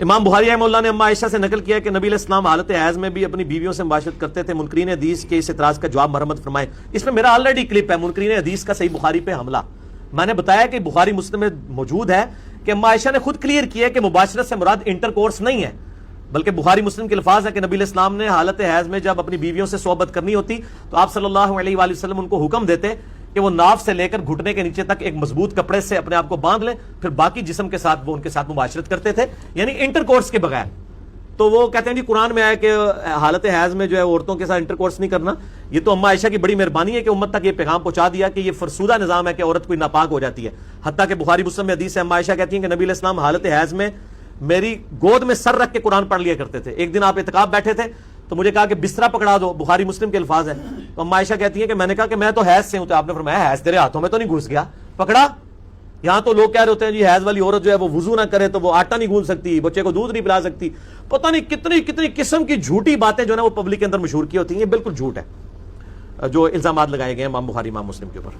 امام بخاری رحمہ اللہ نے اما عائشہ سے نقل کیا کہ نبی علیہ السلام حالت حیض میں بھی اپنی بیویوں سے مباشرت کرتے تھے. منکرین حدیث کے اس اعتراض کا جواب مرحمت فرمائیں. اس میں میرا آلریڈی کلپ ہے منکرین حدیث کا صحیح بخاری پہ حملہ. میں نے بتایا کہ بخاری مسلم میں موجود ہے کہ اما عائشہ نے خود کلیئر کیا کہ مباشرت سے مراد انٹر کورس نہیں ہے، بلکہ بخاری مسلم کے الفاظ ہے کہ نبی علیہ السلام نے حالت حیض میں جب اپنی بیویوں سے صحبت کرنی ہوتی تو آپ صلی اللہ علیہ وآلہ وسلم ان کو حکم دیتے کہ وہ ناف سے لے کر گھٹنے کے نیچے تک ایک مضبوط کپڑے سے اپنے آپ کو باندھ لیں، پھر باقی جسم کے ساتھ وہ ان کے ساتھ مباشرت کرتے تھے، یعنی انٹر کورس کے بغیر. تو وہ کہتے ہیں جی قرآن میں آیا کہ حالت حیض میں جو ہے عورتوں کے ساتھ انٹر کورس نہیں کرنا. یہ تو اما عائشہ کی بڑی مہربانی ہے کہ امت تک یہ پیغام پہنچا دیا کہ یہ فرسودہ نظام ہے کہ عورت کوئی ناپاک ہو جاتی ہے. حتیٰ کہ بخاری مسلم میں حدیث ہے اما عائشہ کہتی ہیں کہ نبی علیہ السلام حالت حیض میں میری گود میں سر رکھ کے قرآن پڑھ لیا کرتے تھے. ایک دن آپ اعتکاف بیٹھے تھے تو مجھے کہا کہ بسترا پکڑا دو، بخاری مسلم کے الفاظ ہیں. تو اما عائشہ کہتی ہیں کہ میں نے کہا کہ میں تو حیض سے ہوں، تو آپ نے فرمایا حیض تیرے ہاتھوں میں تو نہیں گھس گیا، پکڑا. یہاں تو لوگ کہہ رہے ہوتے ہیں جی حیض والی عورت جو ہے وہ وضو نہ کرے تو وہ آٹا نہیں گون سکتی، بچے کو دودھ نہیں پلا سکتی. پتہ نہیں کتنی کتنی قسم کی جھوٹی باتیں جو ہے نا وہ پبلک کے اندر مشہور کی ہوتی ہیں. یہ بالکل جھوٹ ہے جو الزامات لگائے گئے ہیں امام بخاری امام مسلم کے اوپر.